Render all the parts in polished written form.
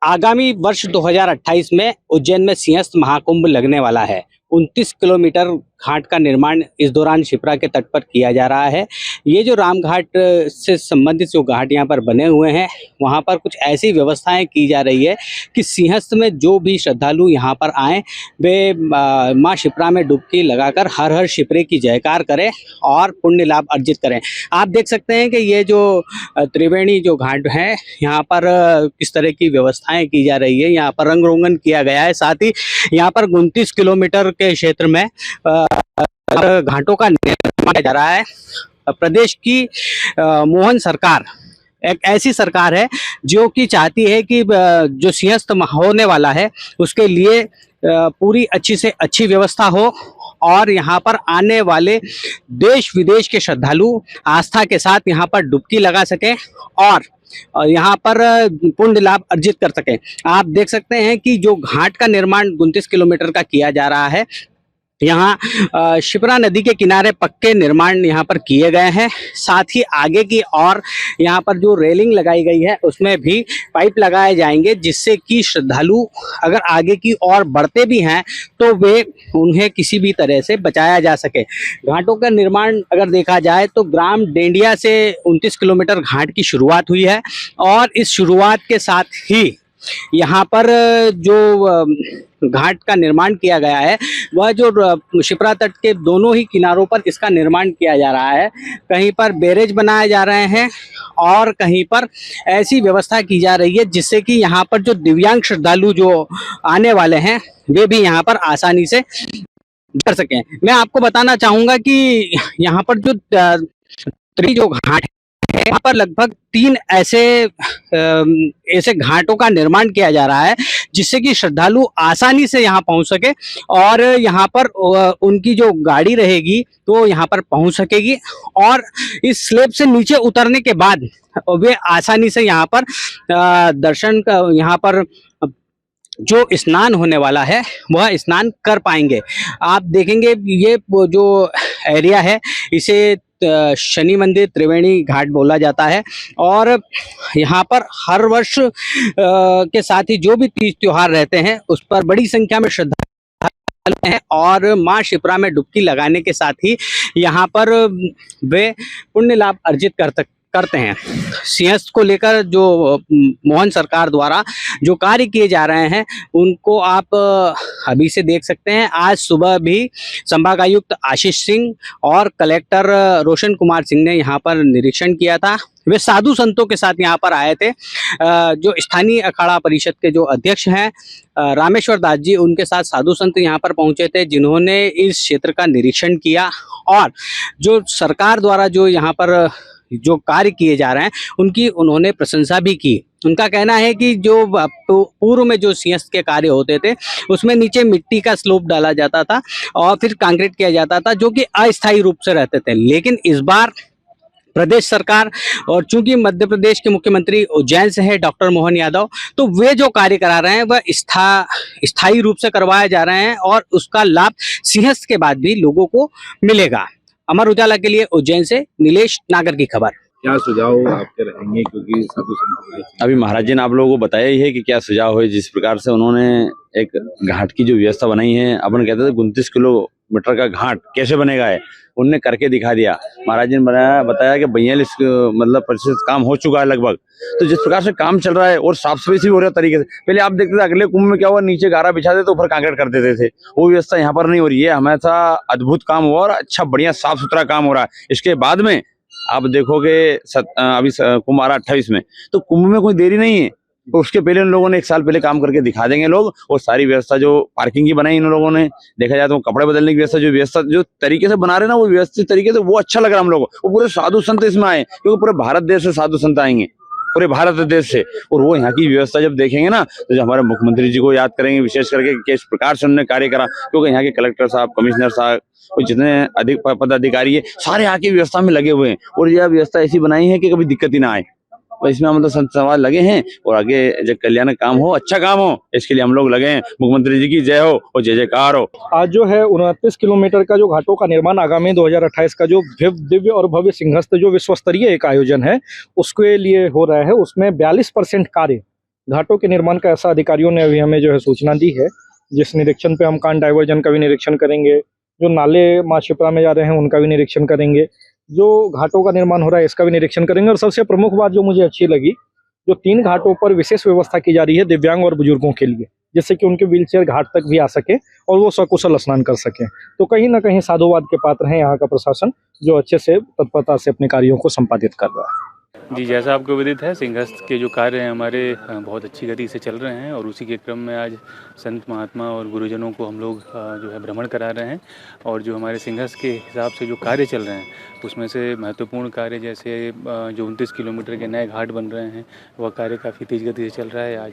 आगामी वर्ष 2028 में उज्जैन में सिंहस्थ महाकुंभ लगने वाला है। 29 किलोमीटर घाट का निर्माण इस दौरान शिप्रा के तट पर किया जा रहा है। ये जो राम घाट से संबंधित जो घाट यहाँ पर बने हुए हैं, वहाँ पर कुछ ऐसी व्यवस्थाएं की जा रही है कि सिंहस्थ में जो भी श्रद्धालु यहाँ पर आएँ वे माँ शिप्रा में डुबकी लगाकर हर हर शिप्रे की जयकार करें और पुण्य लाभ अर्जित करें। आप देख सकते हैं कि ये जो त्रिवेणी जो घाट है, यहाँ पर किस तरह की व्यवस्थाएं की जा रही है। यहाँ पर रंग रोगन किया गया है। साथ ही यहाँ पर 29 किलोमीटर के क्षेत्र में घाटों का निर्माण किया जा रहा है। प्रदेश की मोहन सरकार एक ऐसी सरकार है जो कि चाहती है कि जो सिंहस्थ होने वाला है उसके लिए पूरी अच्छी से अच्छी व्यवस्था हो और यहाँ पर आने वाले देश विदेश के श्रद्धालु आस्था के साथ यहाँ पर डुबकी लगा सकें और यहाँ पर पुण्य लाभ अर्जित कर सकें। आप देख सकते हैं कि जो घाट का निर्माण 29 किलोमीटर का किया जा रहा है, यहाँ शिप्रा नदी के किनारे पक्के निर्माण यहाँ पर किए गए हैं। साथ ही आगे की और यहाँ पर जो रेलिंग लगाई गई है उसमें भी पाइप लगाए जाएंगे, जिससे कि श्रद्धालु अगर आगे की ओर बढ़ते भी हैं तो वे उन्हें किसी भी तरह से बचाया जा सके। घाटों का निर्माण अगर देखा जाए तो ग्राम डेंडिया से 29 किलोमीटर घाट की शुरुआत हुई है और इस शुरुआत के साथ ही यहाँ पर जो घाट का निर्माण किया गया है वह जो शिप्रा तट के दोनों ही किनारों पर इसका निर्माण किया जा रहा है। कहीं पर बैरेज बनाए जा रहे हैं और कहीं पर ऐसी व्यवस्था की जा रही है जिससे कि यहाँ पर जो दिव्यांग श्रद्धालु जो आने वाले हैं वे भी यहाँ पर आसानी से कर सकें। मैं आपको बताना चाहूँगा कि यहाँ पर जो घाट है यहाँ पर लगभग 3 ऐसे घाटों का निर्माण किया जा रहा है जिससे कि श्रद्धालु आसानी से यहाँ पहुँच सके और यहाँ पर उनकी जो गाड़ी रहेगी तो यहाँ पर पहुँच सकेगी और इस स्लैब से नीचे उतरने के बाद वे आसानी से यहाँ पर दर्शन का यहाँ पर जो स्नान होने वाला है वह स्नान कर पाएंगे। आप देखेंगे ये जो एरिया है इसे शनि मंदिर त्रिवेणी घाट बोला जाता है और यहाँ पर हर वर्ष के साथ ही जो भी तीज त्योहार रहते हैं उस पर बड़ी संख्या में श्रद्धालु हैं और माँ शिप्रा में डुबकी लगाने के साथ ही यहाँ पर वे पुण्य लाभ अर्जित करते हैं। सिंहस्थ को लेकर जो मोहन सरकार द्वारा जो कार्य किए जा रहे हैं उनको आप अभी से देख सकते हैं। आज सुबह भी संभागायुक्त आशीष सिंह और कलेक्टर रोशन कुमार सिंह ने यहाँ पर निरीक्षण किया था। वे साधु संतों के साथ यहाँ पर आए थे। जो स्थानीय अखाड़ा परिषद के जो अध्यक्ष हैं रामेश्वर दास जी, उनके साथ साधु संत यहाँ पर पहुँचे थे जिन्होंने इस क्षेत्र का निरीक्षण किया और जो सरकार द्वारा जो यहाँ पर जो कार्य किए जा रहे हैं उनकी उन्होंने प्रशंसा भी की। उनका कहना है कि जो पूर्व में जो सिंहस्थ के कार्य होते थे उसमें नीचे मिट्टी का स्लोप डाला जाता था और फिर कंक्रीट किया जाता था जो कि अस्थायी रूप से रहते थे, लेकिन इस बार प्रदेश सरकार और चूंकि मध्य प्रदेश के मुख्यमंत्री उज्जैन से है डॉक्टर मोहन यादव, तो वे जो कार्य करा रहे हैं वह स्थायी रूप से करवाए जा रहे हैं और उसका लाभ सिंहस्थ के बाद भी लोगों को मिलेगा। अमर उजाला के लिए उज्जैन से नीलेश नागर की खबर। क्या सुझाव आपके रहेंगे, क्योंकि साधु संत अभी महाराज जी ने आप लोगों को बताया ही है कि क्या सुझाव है। जिस प्रकार से उन्होंने एक घाट की जो व्यवस्था बनाई है, अपन कहते थे 29 किलोमीटर का घाट कैसे बनेगा है, उनने करके दिखा दिया। महाराज जी ने बताया कि 42 मतलब प्रतिशत काम हो चुका है लगभग। तो जिस प्रकार से काम चल रहा है और साफ सफाई से भी हो रहा है तरीके से, पहले आप देखते थे अगले कुंभ में क्या हुआ, नीचे गारा बिछा देते ऊपर कांक्रीट कर देते थे, वो व्यवस्था यहाँ पर नहीं हो रही है। हमेशा अद्भुत काम हुआ और अच्छा बढ़िया साफ सुथरा काम हो रहा है। इसके बाद में आप देखोगे अभी कुंभ आ रहा 28 में, तो कुंभ में कोई देरी नहीं है। तो उसके पहले उन लोगों ने 1 साल पहले काम करके दिखा देंगे लोग। और सारी व्यवस्था जो पार्किंग की बनाई इन लोगों ने, देखा जाए तो कपड़े बदलने की व्यवस्था जो तरीके से बना रहे ना, वो व्यवस्थित तरीके से, वो अच्छा लग रहा है हम लोगों को। वो पूरे साधु संत इसमें आए, क्योंकि पूरे भारत देश से साधु संत आएंगे, पूरे भारत देश से। और वो यहाँ की व्यवस्था जब देखेंगे ना तो हमारे मुख्यमंत्री जी को याद करेंगे विशेष करके, किस प्रकार से उन्होंने कार्य करा। क्योंकि यहाँ के कलेक्टर साहब, कमिश्नर साहब और जितने अधिक पदाधिकारी है सारे यहाँ की व्यवस्था में लगे हुए हैं और यह व्यवस्था ऐसी बनाई है कि कभी दिक्कत ही ना आए। तो इसमें मतलब संत समाज लगे हैं और आगे जब कल्याण काम हो, अच्छा काम हो, इसके लिए हम लोग लगे हैं। मुख्यमंत्री जी की जय हो और जय जयकार हो। आज जो है 29 किलोमीटर का जो घाटों का निर्माण आगामी 2028 का जो दिव्य और भव्य सिंहस्थ जो विश्व स्तरीय एक आयोजन है उसके लिए हो रहा है, उसमें 42% कार्य घाटों के निर्माण का ऐसा अधिकारियों ने अभी हमें जो है सूचना दी है, जिस निरीक्षण पे हम कान डाइवर्जन का भी निरीक्षण करेंगे, जो नाले माँ शिप्रा में जा रहे हैं उनका भी निरीक्षण करेंगे, जो घाटों का निर्माण हो रहा है इसका भी निरीक्षण करेंगे। और सबसे प्रमुख बात जो मुझे अच्छी लगी, जो 3 घाटों पर विशेष व्यवस्था की जा रही है दिव्यांग और बुजुर्गों के लिए, जिससे कि उनके व्हीलचेयर घाट तक भी आ सके और वो सकुशल स्नान कर सकें। तो कहीं ना कहीं साधुवाद के पात्र हैं यहाँ का प्रशासन, जो अच्छे से तत्परता से अपने कार्यों को संपादित कर रहा है। जी, जैसा आपको विदित है, सिंहस्थ के जो कार्य हैं हमारे बहुत अच्छी गति से चल रहे हैं और उसी के क्रम में आज संत महात्मा और गुरुजनों को हम लोग जो है भ्रमण करा रहे हैं। और जो हमारे सिंहस्थ के हिसाब से जो कार्य चल रहे हैं उसमें से महत्वपूर्ण कार्य जैसे जो 29 किलोमीटर के नए घाट बन रहे हैं वह कार्य काफ़ी तेज़ गति से चल रहा है। आज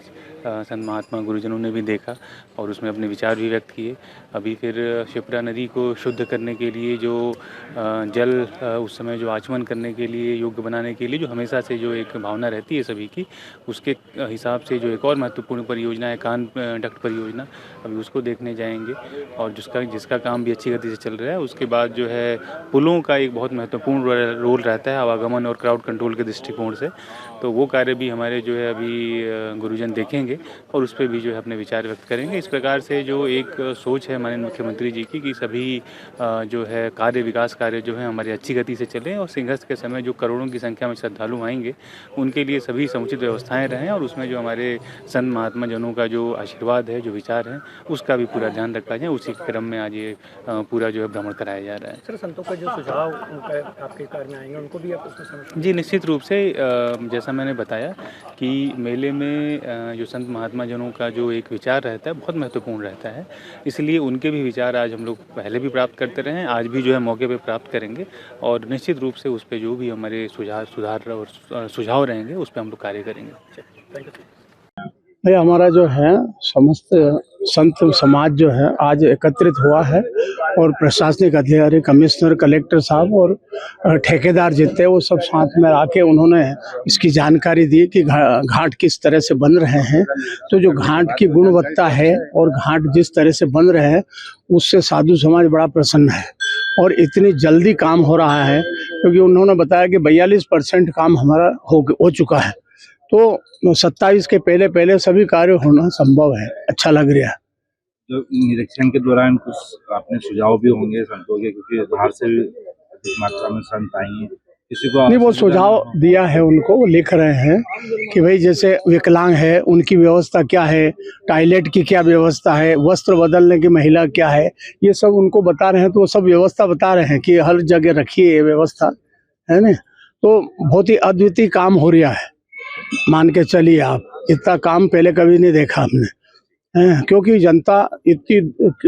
संत महात्मा गुरुजनों ने भी देखा और उसमें अपने विचार भी व्यक्त किए। अभी फिर शिप्रा नदी को शुद्ध करने के लिए जो जल उस समय जो आचमन करने के लिए योग्य बनाने के लिए जो हमेशा से जो एक भावना रहती है सभी की, उसके हिसाब से जो एक और महत्वपूर्ण परियोजना है कान डक्ट परियोजना, अभी उसको देखने जाएंगे और जिसका काम भी अच्छी गति से चल रहा है। उसके बाद जो है पुलों का एक बहुत महत्वपूर्ण रोल रहता है आवागमन और क्राउड कंट्रोल के दृष्टिकोण से, तो वो कार्य भी हमारे जो है अभी गुरुजन देखेंगे और उस पर भी जो है अपने विचार व्यक्त करेंगे। इस प्रकार से जो एक सोच है माननीय मुख्यमंत्री जी की कि सभी जो है कार्य विकास कार्य जो है हमारी अच्छी गति से चलें और सिंहस्थ के समय जो करोड़ों की संख्या में श्रद्धालु आएंगे उनके लिए सभी समुचित व्यवस्थाएं रहें और उसमें जो हमारे संत महात्मा जनों का जो आशीर्वाद है, जो विचार है, उसका भी पूरा ध्यान रखा जाए। उसी क्रम में आज ये पूरा जो है भ्रमण कराया जा रहा है। सर, संतों का जो सुझाव उनका आपके कार्य में आएंगे उनको भी आप उसमें समझ? जी, निश्चित रूप से जैसा मैंने बताया कि मेले में जो संत महात्मा जनों का जो एक विचार रहता है बहुत महत्वपूर्ण रहता है, इसलिए उनके भी विचार आज हम लोग पहले भी प्राप्त करते रहे हैं, आज भी जो है मौके पे प्राप्त करेंगे और निश्चित रूप से उस पे जो भी हमारे सुधार और सुझाव रहेंगे उस पे हम लोग कार्य करेंगे। Thank you. भाई हमारा जो है समस्त संत समाज जो है आज एकत्रित हुआ है और प्रशासनिक अधिकारी, कमिश्नर, कलेक्टर साहब और ठेकेदार जितने वो सब साथ में आके उन्होंने इसकी जानकारी दी कि घाट किस तरह से बन रहे हैं। तो जो घाट की गुणवत्ता है और घाट जिस तरह से बन रहे हैं उससे साधु समाज बड़ा प्रसन्न है और इतनी जल्दी काम हो रहा है, क्योंकि उन्होंने बताया कि 42% काम हमारा हो चुका है। तो 27 के पहले सभी कार्य होना संभव है। अच्छा लग रहा है। तो निरीक्षण के दौरान कुछ आपने सुझाव भी होंगे संतों के, क्योंकि बाहर से भी अधिक मात्रा में संत आएंगे, किसी को नहीं वो सुझाव दिया है उनको, वो लिख रहे हैं कि भाई जैसे विकलांग है उनकी व्यवस्था क्या है, टॉयलेट की क्या व्यवस्था है, वस्त्र बदलने की महिला क्या है, ये सब उनको बता रहे हैं। तो वो सब व्यवस्था बता रहे हैं कि हर जगह रखिए ये व्यवस्था, है ना। तो बहुत ही अद्वितीय काम हो रहा है, मान के चलिए आप, इतना काम पहले कभी नहीं देखा हमने। क्योंकि जनता इतनी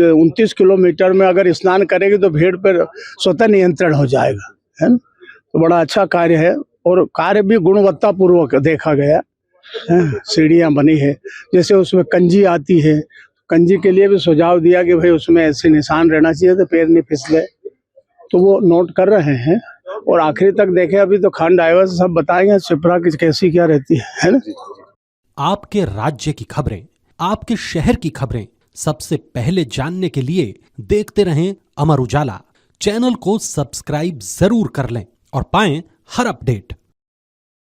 29 किलोमीटर में अगर स्नान करेगी तो भीड़ पर स्वतः नियंत्रण हो जाएगा, है ना। तो बड़ा अच्छा कार्य है और कार्य भी गुणवत्ता पूर्वक देखा गया है। सीढ़ियाँ बनी है, जैसे उसमें कंजी आती है, कंजी के लिए भी सुझाव दिया कि भाई उसमें ऐसे निशान रहना चाहिए तो पैर नहीं फिसले, तो वो नोट कर रहे हैं। और आखिरी तक देखे अभी तो खान ड्राइवर सब बताएंगे शिप्रा की कैसी क्या रहती है ना। आपके राज्य की खबरें, आपके शहर की खबरें सबसे पहले जानने के लिए देखते रहें अमर उजाला। चैनल को सब्सक्राइब जरूर कर लें और पाएं हर अपडेट।